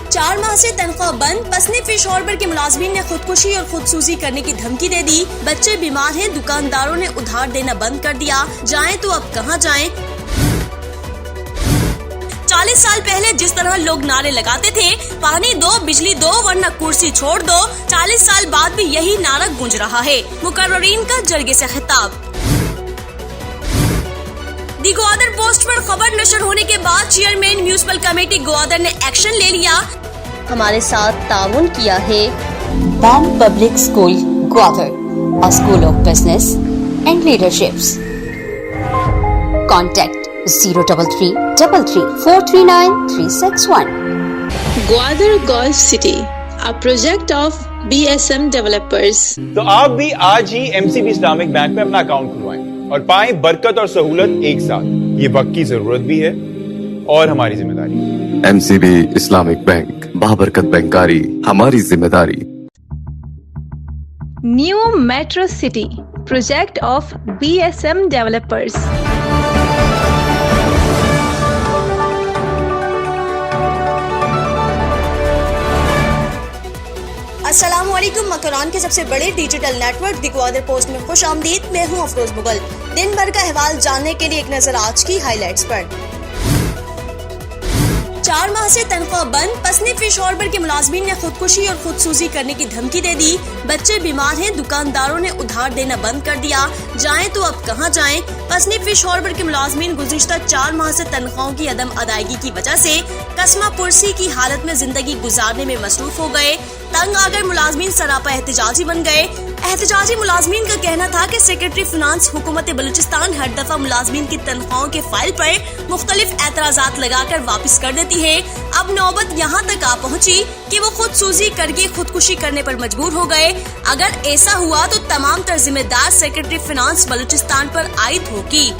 4 माह से तनख्वाह बंद, पसने फिश हार्बर के मुलाजमीन ने खुदकुशी और खुदसूजी करने की धमकी दे दी। बच्चे बीमार हैं, दुकानदारों ने उधार देना बंद कर दिया, जाएं तो अब कहां जाएं। 40 साल पहले जिस तरह लोग नारे लगाते थे, पानी दो, बिजली दो, वरना कुर्सी छोड़ दो, 40 साल बाद भी यही नारा गूंज रहा है। मुकर्ररीन का जरगे से खिताब। दी ग्वादर पोस्ट पर खबर नशर होने के बाद चेयरमैन म्यूनिसिपल कमेटी ग्वादर ने एक्शन ले लिया। हमारे साथ ताउन किया है BAM Public School, Gwadar, a school of business and leaderships. Contact 033 33 439 361. Gwadar Golf City, a project of BSM developers. तो आप भी आज ही MCB इस्लामिक बैंक में अपना अकाउंट खुलवाएं और पाएं बरकत और सहूलत एक साथ। ये वक्त की जरूरत भी है और हमारी जिम्मेदारी। MCB इस्लामिक बैंक, बाबरकत बैंकारी हमारी जिम्मेदारी। New Metro City, project of BSM developers. अस्सलामुअलैकुम। मकरान के सबसे बड़े डिजिटल नेटवर्क दी ग्वादर पोस्ट में खुश आमदीद। मैं हूँ अफरोज मुगल। दिन भर का अहवाल जानने के लिए एक नजर आज की हाइलाइट्स पर। 4 माह से तनख्वाह बंद, पसने फिश हार्बर के मुलाजमीन ने खुदकुशी और खुदसूजी करने की धमकी दे दी। बच्चे बीमार हैं, दुकानदारों ने उधार देना बंद कर दिया, जाएं तो अब कहां जाएं। पसने फिश हार्बर के मुलाजमीन गुज़िश्ता 4 माह से तनख्वाहों की अदम अदायगी की वजह से कसमा पुरसी की हालत में जिंदगी गुजारने में मसरूफ हो गए। तंग आकर मुलाजमीन सरापा एहतजाजी बन गए। एहतजाजी मुलाजमीन का कहना था कि सेक्रेटरी फिनांस हुकूमत बलूचिस्तान हर दफा मुलाजमीन की तनख्वाहों के फाइल पर मुख्तलिफ एतराजात लगाकर वापस कर देती है। अब नौबत यहाँ तक आ पहुँची कि वो खुदसूजी करके खुदकुशी करने पर मजबूर हो गए। अगर ऐसा हुआ तो तमाम तर जिम्मेदार सेक्रेटरी फिनांस बलूचिस्तान पर आयद होगी।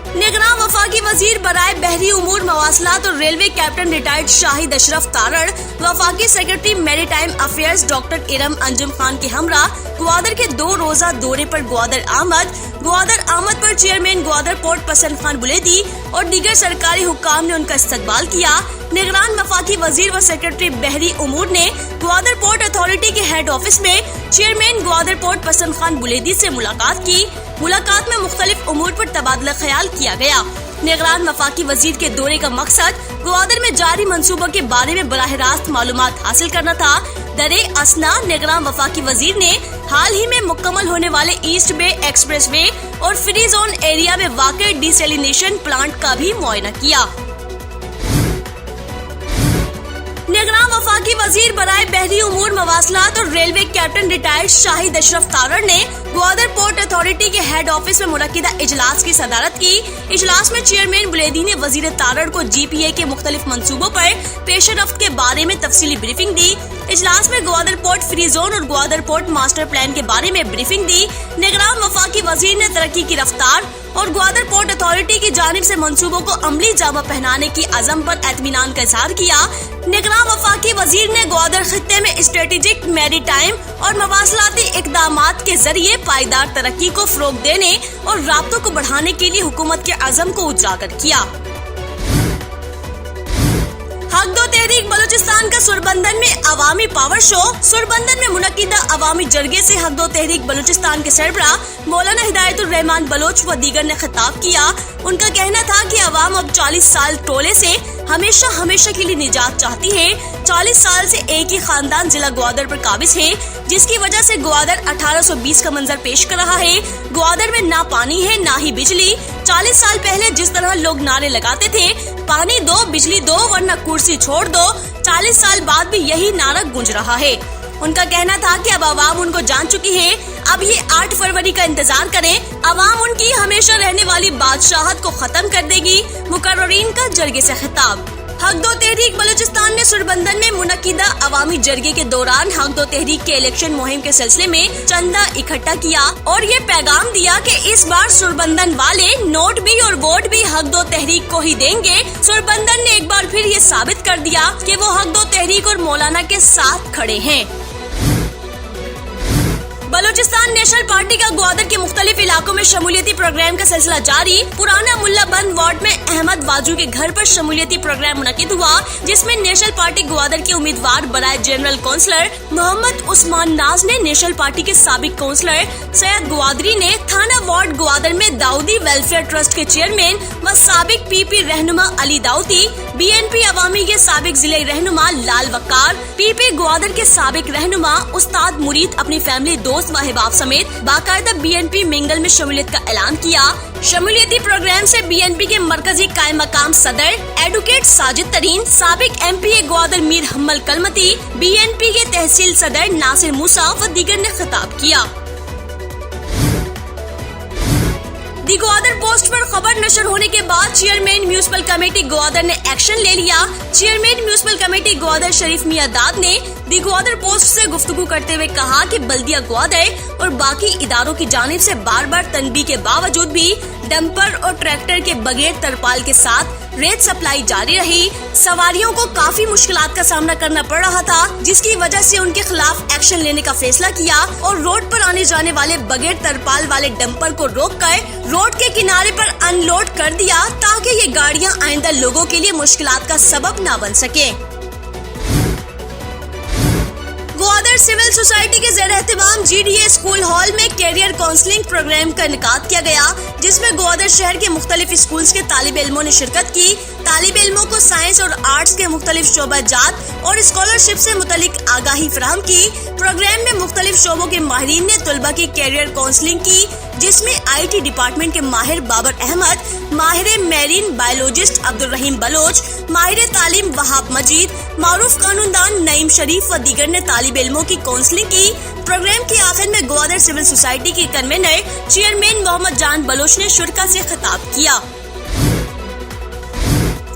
निगरान वफाकी वजीर बराए बहरी उमूर मवासलात और railway captain retired Shahid Ashraf Tarar, वफाकी secretary maritime affairs doctor Iram Anjum Khan के हमरा ग्वादर के 2 रोजा दौरे पर ग्वादर आमद पर चेयरमैन ग्वादर पोर्ट पसंद खान बुलेदी और दीगर सरकारी हुक्काम ने उनका इस्तकबाल किया। निगरान वफाकी वजीर व सेक्रेटरी बहरी उमूर ने ग्वादर पोर्ट अथॉरिटी के हेड ऑफिस में चेयरमैन ग्वादर पोर्ट पसंद खान बुलेदी से मुलाकात की। मुलाकात में मुख्तलिफ उमूर पर तबादला ख्याल किया गया। निगरान वफाकी वजीर के दौरे का मकसद ग्वादर में जारी मंसूबों के बारे में बराह रास्त मालूमात हासिल करना था। दरे असना निगरान वफाकी वजीर ने हाल ही में मुकम्मल होने वाले ईस्ट बे एक्सप्रेस वे और फ्री जोन एरिया में वाक़ई डिसैलिनेशन प्लांट का भी मुआयना किया। निगरान वफाकी वजीर बराए बहरी उमूर मवासलात और railway captain retired Shahid Ashraf Tarar ने ग्वादर पोर्ट अथॉरिटी के हेड ऑफिस में मुनक्किदा इजलास की सदारत की। इजलास में चेयरमैन बुलेदी ने वजीर तारड़ को GPA के मुख्तलिफ मंसूबों पर पेशरफ्त के बारे में तफसीली ब्रीफिंग दी। इजलास में ग्वादर पोर्ट फ्री जोन और ग्वादर पोर्ट मास्टर प्लान के बारे में ब्रीफिंग दी। निगरान वफाकी वजीर ने तरक्की की रफ्तार और ग्वादर पोर्ट अथॉरिटी की जानिब से मंसूबों को अमली जामा पहनाने की अज़म पर एतमीनान का इज़हार किया। निगरान वफाकी वजीर ने ग्वादर खित्ते में स्ट्रेटेजिक मैरीटाइम और मवासलाती इक़दामात के जरिए पायदार तरक्की को फ़रोग़ देने और राब्तों को बढ़ाने के लिए हुकूमत के अज़म को उजागर किया। हक दो तहरीक बलूचिस्तान का सुरबंदन में अवामी पावर शो। सुरबंदन में मुनक्किदा अवामी जरगे से हक दो तहरीक बलूचिस्तान के सरबरा मौलाना हिदायतुर रहमान बलोच व दीगर ने खिताब किया। उनका कहना था कि अवाम अब 40 साल टोले से हमेशा के लिए निजात चाहती है। 40 साल से एक ही खानदान जिला ग्वादर पर काबिज है, जिसकी वजह से ग्वादर 1820 का मंजर पेश कर रहा है। ग्वादर में ना पानी है ना ही बिजली। 40 साल पहले जिस तरह लोग नारे लगाते थे, पानी दो, बिजली दो, वरना कुर्सी छोड़ दो, 40 साल बाद भी यही नारा गूंज रहा है। उनका कहना था कि अब अवाम उनको जान चुकी है, अब ये 8 फरवरी का इंतजार करें। अवाम उनकी हमेशा रहने वाली बादशाहत को खत्म कर देगी। मुकर्ररीन का जरगे से खिताब। हक दो तहरीक बलूचिस्तान ने सुरबंदन में मुनक्किदा अवामी जरगे के दौरान हक दो तहरीक के इलेक्शन मुहिम के सिलसिले में चंदा इकट्ठा किया और ये पैगाम दिया कि इस बार सुरबंदन वाले नोट भी और वोट भी हक दो तहरीक को ही देंगे। सुरबंदन ने एक बार फिर ये साबित कर दिया कि वो हक दो तहरीक और मौलाना के साथ खड़े हैं। बलूचिस्तान नेशनल पार्टी का ग्वादर के मुख्तलिफ इलाकों में शमूलियती प्रोग्राम का सिलसिला जारी। पुराना मुल्ला बंद वार्ड में अहमद वाजू के घर पर शमूलियती प्रोग्राम मुनक्किद हुआ, जिसमें नेशनल पार्टी ग्वादर के उम्मीदवार बराए जनरल काउंसलर मोहम्मद उस्मान नाज ने नेशनल पार्टी के साबिक काउंसलर सैयद ग्वादरी ने थाना वार्ड ग्वादर में दाऊदी वेलफेयर ट्रस्ट के चेयरमैन व साबिक पीपी रहनुमा अली दाऊदी, बीएनपी अवामी के साबिक जिले रहनुमा लाल वक्कार, पीपी ग्वादर के साबिक रहनुमा उस्ताद मुरीद अपनी फैमिली दोस्त व अहबाब समेत बाकायदा बीएनपी मिंगल में शमूलियत का ऐलान किया। शमूलियती प्रोग्राम से बीएनपी के मरकजी कायम मकाम सदर एडवोकेट साजिद तरीन, साबिक एमपीए ग्वादर मीर हम्मल कलमती, बीएनपी के तहसील सदर नासिर मूसा व दीगर ने खिताब किया। दी ग्वादर पोस्ट पर खबर नशर होने के बाद चेयरमैन म्यूनिसिपल कमेटी ग्वादर ने एक्शन ले लिया। चेयरमैन म्यूनिसिपल कमेटी ग्वादर शरीफ मियां दाद ने दी ग्वादर पोस्ट से गुफ्तगू करते हुए कहा कि बल्दिया ग्वादर और बाकी इदारों की जानिब से बार बार तनबीह के बावजूद भी डंपर और ट्रैक्टर के बगैर तरपाल के साथ रेत सप्लाई जारी रही। सवारियों को काफी मुश्किलात का सामना करना पड़ रहा था, जिसकी वजह से उनके खिलाफ एक्शन लेने का फैसला किया और रोड पर आने जाने वाले बगैर तरपाल वाले डंपर को रोककर रोड के किनारे पर अनलोड कर दिया, ताकि ये गाड़ियां आइंदा लोगों के लिए मुश्किलात का सबब न बन सके। ग्वादर सिविल सोसाइटी के ज़ेर एहतमाम GDA स्कूल हॉल में कैरियर काउंसलिंग प्रोग्राम का इनेकाद किया गया, जिसमें ग्वादर शहर के मुख्तलिफ स्कूल्स के तालिब इल्मों ने शिरकत की। तालिब इल्मों को साइंस और आर्ट्स के मुख्तलिफ शोबाजात और स्कॉलरशिप से मुतलिक आगाही फराहम की। प्रोग्राम में मुख्तलिफ शोबों के माहिरीन ने तुलबा की कैरियर काउंसलिंग की, जिसमें IT डिपार्टमेंट के माहिर बाबर अहमद, माहिर मेरीन बायोलॉजिस्ट अब्दुल रहीम बलोच, माहिर तालीम वहाब मजीद, मारूफ कानूनदान नईम शरीफ व दीगर ने तालिब इल्मों की काउंसलिंग की। प्रोग्राम के आखिर में ग्वादर सिविल सोसाइटी के कन्वीनर चेयरमैन मोहम्मद जान बलोच ने शुरा से खिताब किया।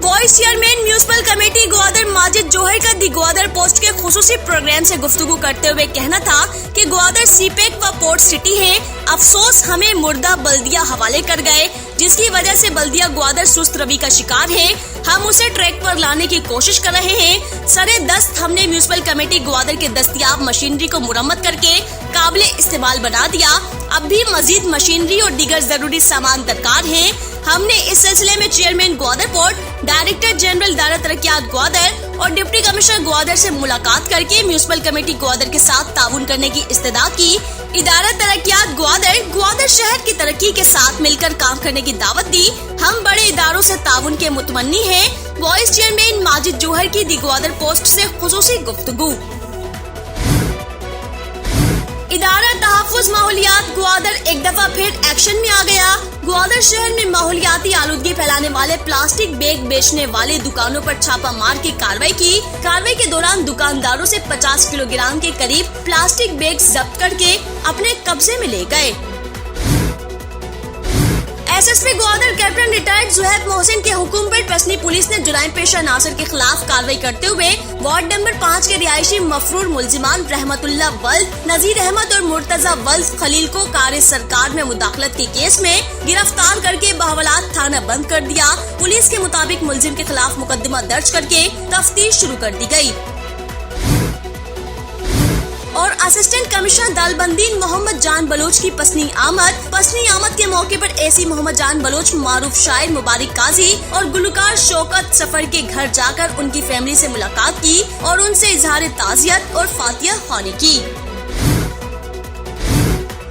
Vice chairman municipal committee Gwadar Majid Johar का दी ग्वादर पोस्ट के खुसूसी प्रोग्राम से गुफ्तगू करते हुए कहना था कि ग्वादर सीपेक व पोर्ट सिटी है। अफसोस हमें मुर्दा बल्दिया हवाले कर गए, जिसकी वजह से बल्दिया ग्वादर सुस्त रवि का शिकार है। हम उसे ट्रैक पर लाने की कोशिश कर रहे हैं। सरे दस्त हमने म्यूनिसिपल कमेटी ग्वादर के दस्तयाब मशीनरी को मुरम्मत करके काबिल इस्तेमाल बना दिया। अब भी मजीद मशीनरी और दीगर जरूरी सामान दरकार है। हमने इस सिलसिले में chairman Gwadar port, director general दायरा तरक्कियात ग्वादर और डिप्टी कमिश्नर ग्वादर से मुलाकात करके म्यूनिसिपल कमेटी ग्वादर के साथ ताउन करने की इस्तदा की। इदारा तरक्कियात ग्वादर शहर की तरक्की के साथ मिलकर काम करने की दावत दी। हम बड़े इदारों से ताउन के मुतमन्नी हैं। वाइस चेयरमैन माजिद जोहर की दी ग्वादर पोस्ट से खुसूसी गुफ्तगू। इदारा तहफ़्फ़ुज़ माहौलियात ग्वादर एक दफा फिर एक्शन में आ गया। ग्वादर शहर में माहौलियाती आलूदगी फैलाने वाले प्लास्टिक बैग बेचने वाले दुकानों पर छापा मार के कार्रवाई की। कार्रवाई के दौरान दुकानदारों से 50 किलोग्राम के करीब प्लास्टिक बैग जब्त करके अपने कब्जे में ले गए। SSP Gwadar captain retired Zuhaib Mohsin के हुक्म पर पसनी पुलिस ने जुराइम पेशा नासिर के खिलाफ कार्रवाई करते हुए वार्ड नंबर 5 के रिहायशी मफरूर मुलजिमान रहमतुल्लाह वल्द, नजीर अहमद और मुर्तजा वल्द खलील को कार्य सरकार में मुदाखलत के केस में गिरफ्तार करके बहवलात थाना बंद कर दिया। पुलिस के मुताबिक मुलजिम के खिलाफ मुकदमा दर्ज करके तफ्तीश शुरू कर दी गयी। और assistant commissioner Dalbandin Mohammad Jan Bloch की पसनी आमद के मौके पर AC मोहम्मद जान बलोच मारूफ शायर मुबारक काजी और गुलकार शौकत सफर के घर जाकर उनकी फैमिली से मुलाकात की और उनसे इजहार ताज़ियत और फातिया ख्वानी की।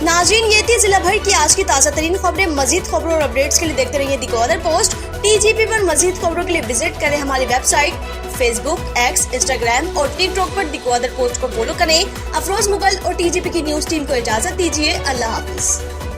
नाज़रीन, ये थी जिला भर की आज की ताज़ा तरीन खबरें। मजीद खबरों और अपडेट्स के लिए देखते रहिए दी ग्वादर पोस्ट। TGP पर मजीद खबरों के लिए विजिट करें हमारी वेबसाइट, फेसबुक, X, इंस्टाग्राम और टिकटॉक पर दी ग्वादर पोस्ट को फॉलो करें। अफरोज मुगल और TGP की न्यूज टीम को इजाजत दीजिए। अल्लाह हाफिज।